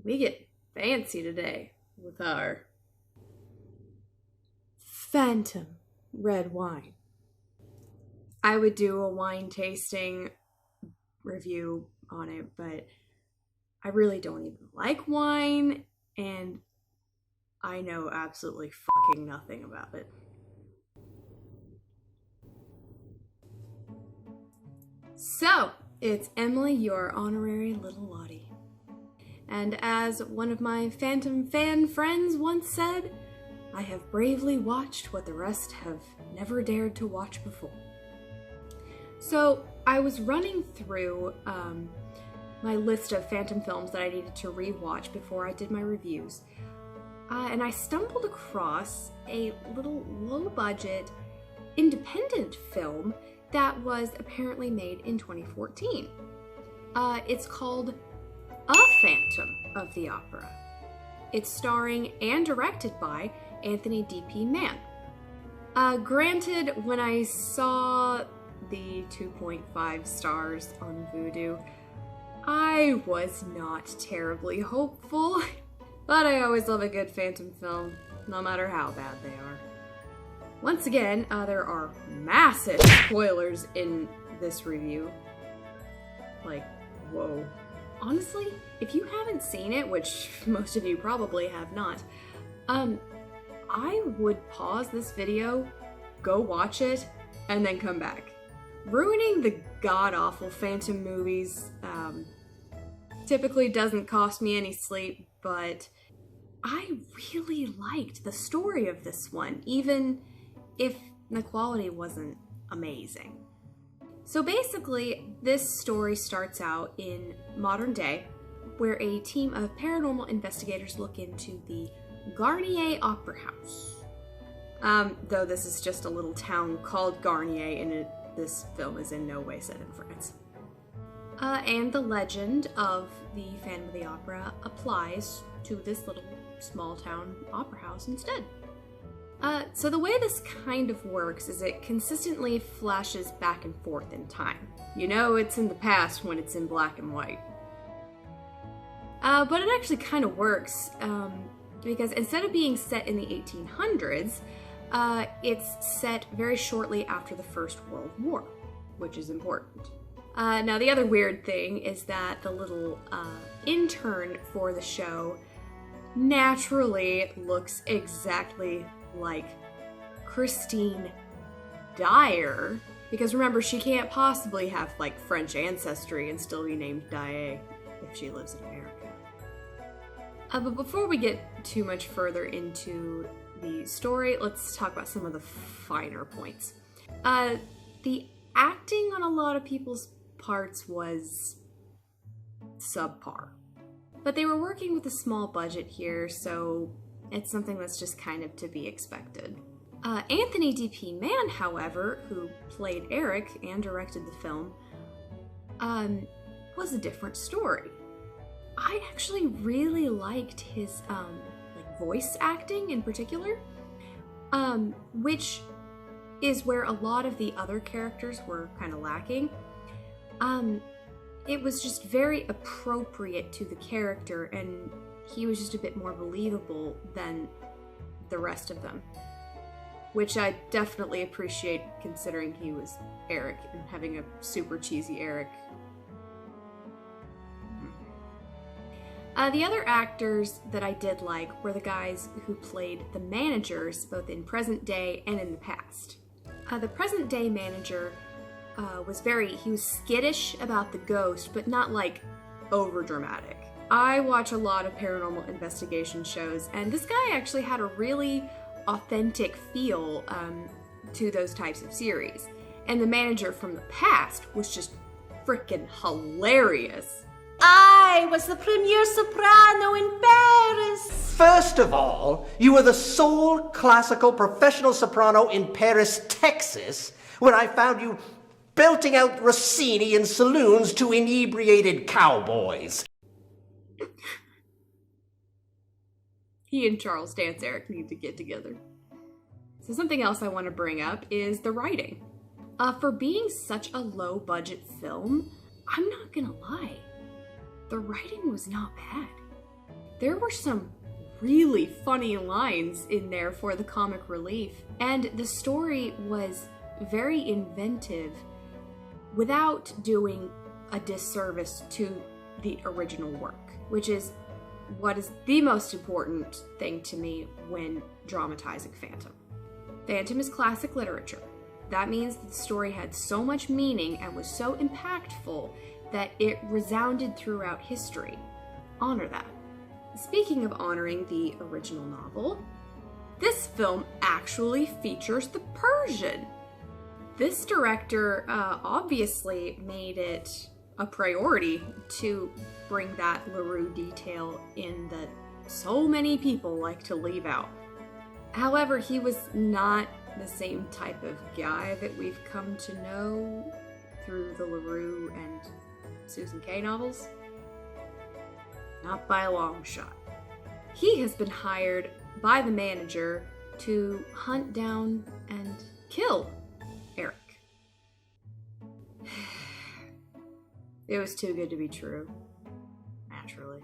We get fancy today with our phantom red wine. I would do a wine tasting review on it, but I really don't even like wine, and I know absolutely fucking nothing about it. So, it's Emily, your honorary little Lottie. And as one of my Phantom fan friends once said, I have bravely watched what the rest have never dared to watch before. So, I was running through my list of Phantom films that I needed to rewatch before I did my reviews. And I stumbled across a little low-budget independent film that was apparently made in 2014. It's called A Phantom of the Opera. It's starring and directed by Anthony D.P. Mann. Granted, when I saw the 2.5 stars on Vudu, I was not terribly hopeful, but I always love a good Phantom film, no matter how bad they are. Once again, there are massive spoilers in this review. Like, whoa. Honestly, if you haven't seen it, which most of you probably have not, I would pause this video, go watch it, and then come back. Ruining the god-awful Phantom movies typically doesn't cost me any sleep, but I really liked the story of this one, even if the quality wasn't amazing. So basically, this story starts out in modern day, where a team of paranormal investigators look into the Garnier Opera House. Though this is just a little town called Garnier, and this film is in no way set in France. And the legend of the Phantom of the Opera applies to this little small town opera house instead. So the way this kind of works is it consistently flashes back and forth in time. You know it's in the past when it's in black and white. But it actually kind of works, because instead of being set in the 1800s, it's set very shortly after the First World War, which is important. Now the other weird thing is that the little intern for the show naturally looks exactly like Christine Dyer, because remember, she can't possibly have like French ancestry and still be named Dyer if she lives in America. But before we get too much further into the story, let's talk about some of the finer points. The acting on a lot of people's parts was subpar. But they were working with a small budget here, so it's something that's just kind of to be expected. Anthony D.P. Mann, however, who played Eric and directed the film, was a different story. I actually really liked his voice acting in particular, which is where a lot of the other characters were kind of lacking. It was just very appropriate to the character, and he was just a bit more believable than the rest of them, which I definitely appreciate considering he was Eric and having a super cheesy Eric. The other actors that I did like were the guys who played the managers, both in present day and in the past. The present day manager he was skittish about the ghost, but not like over dramatic. I watch a lot of paranormal investigation shows, and this guy actually had a really authentic feel to those types of series. And the manager from the past was just freaking hilarious. I was the premier soprano in Paris. First of all, you were the sole classical professional soprano in Paris, Texas, when I found you belting out Rossini in saloons to inebriated cowboys. He and Charles Dance Eric need to get together. So something else I want to bring up is the writing. For being such a low-budget film, I'm not gonna lie, the writing was not bad. there were some really funny lines in there for the comic relief, and the story was very inventive without doing a disservice to the original work, which is what is the most important thing to me when dramatizing Phantom. Phantom is classic literature. That means that the story had so much meaning and was so impactful that it resounded throughout history. Honor that. Speaking of honoring the original novel, this film actually features the Persian. This director obviously made it a priority to bring that LaRue detail in that so many people like to leave out. However, he was not the same type of guy that we've come to know through the LaRue and Susan Kay novels. Not by a long shot. He has been hired by the manager to hunt down and kill Eric. It was too good to be true. Naturally.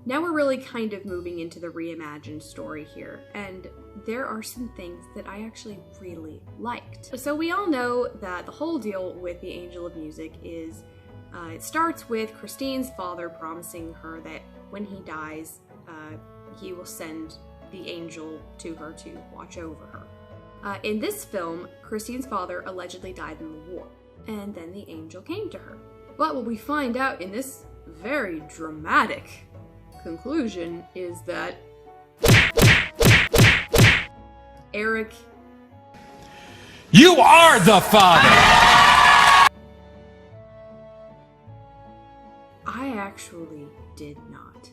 Now we're really kind of moving into the reimagined story here, and there are some things that I actually really liked. So we all know that the whole deal with the Angel of Music is it starts with Christine's father promising her that when he dies, he will send the angel to her to watch over her. In this film, Christine's father allegedly died in the war, and then the angel came to her. But what we find out in this very dramatic conclusion is that Eric... You are the father! I actually did not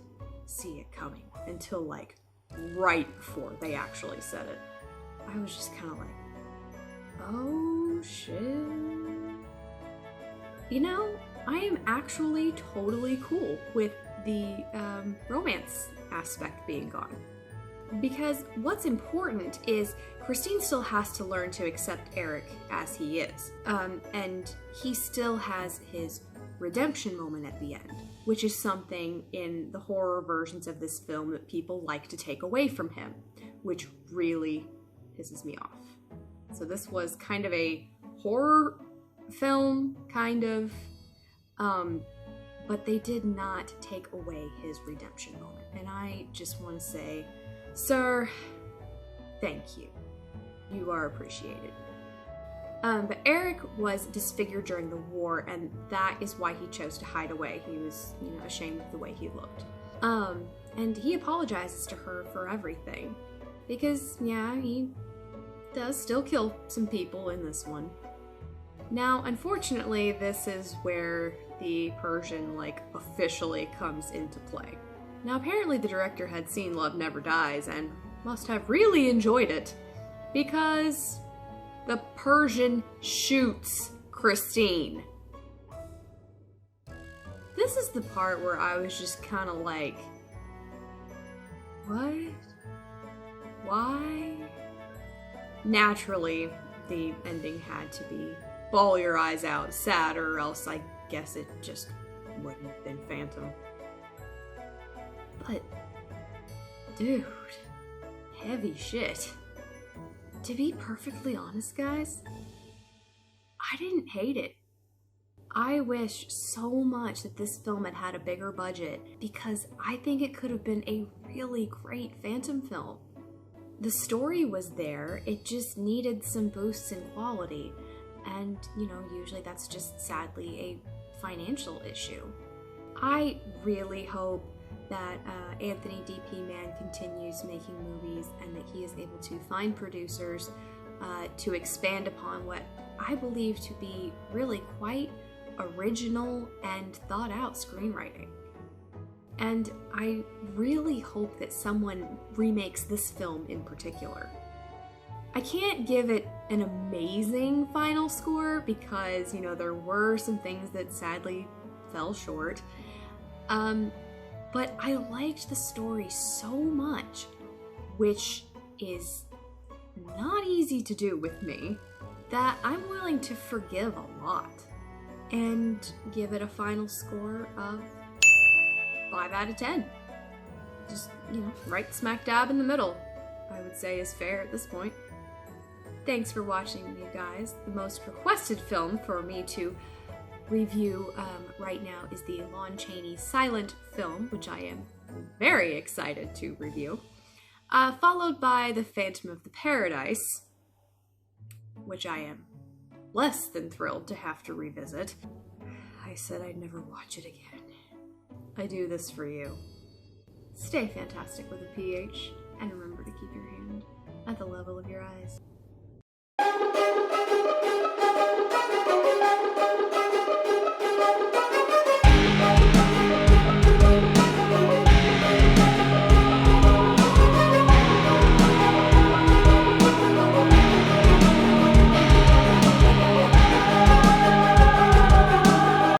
see it coming until like right before they actually said it. I was just kind of like, oh shit. You know, I am actually totally cool with the romance aspect being gone. Because what's important is Christine still has to learn to accept Eric as he is. And he still has his redemption moment at the end, which is something in the horror versions of this film that people like to take away from him, which really pisses me off. So this was kind of a horror film, kind of, but they did not take away his redemption moment. And I just want to say, sir, thank you. You are appreciated. But Eric was disfigured during the war, and that is why he chose to hide away. He was, ashamed of the way he looked. And he apologizes to her for everything. Because, yeah, he does still kill some people in this one. Now, unfortunately, this is where the Persian, officially comes into play. Now, apparently the director had seen Love Never Dies and must have really enjoyed it, because the Persian shoots Christine. This is the part where I was just kind of like, what? Why? Naturally, the ending had to be bawl your eyes out sad, or else I guess it just wouldn't have been Phantom. But, dude, heavy shit. To be perfectly honest, guys, I didn't hate it. I wish so much that this film had had a bigger budget, because I think it could have been a really great Phantom film. The story was there, it just needed some boosts in quality, and, usually that's just sadly a financial issue. I really hope that Anthony D.P. Mann continues making movies, and that he is able to find producers to expand upon what I believe to be really quite original and thought out screenwriting. And I really hope that someone remakes this film in particular. I can't give it an amazing final score because, there were some things that sadly fell short. But I liked the story so much, which is not easy to do with me, that I'm willing to forgive a lot and give it a final score of 5 out of 10. Just, right smack dab in the middle, I would say is fair at this point. Thanks for watching, you guys. The most requested film for me to review right now is the Lon Chaney silent film, which I am very excited to review, followed by The Phantom of the Paradise, which I am less than thrilled to have to revisit. I said I'd never watch it again. I do this for you. Stay fantastic with a PH, and remember to keep your hand at the level of your eyes.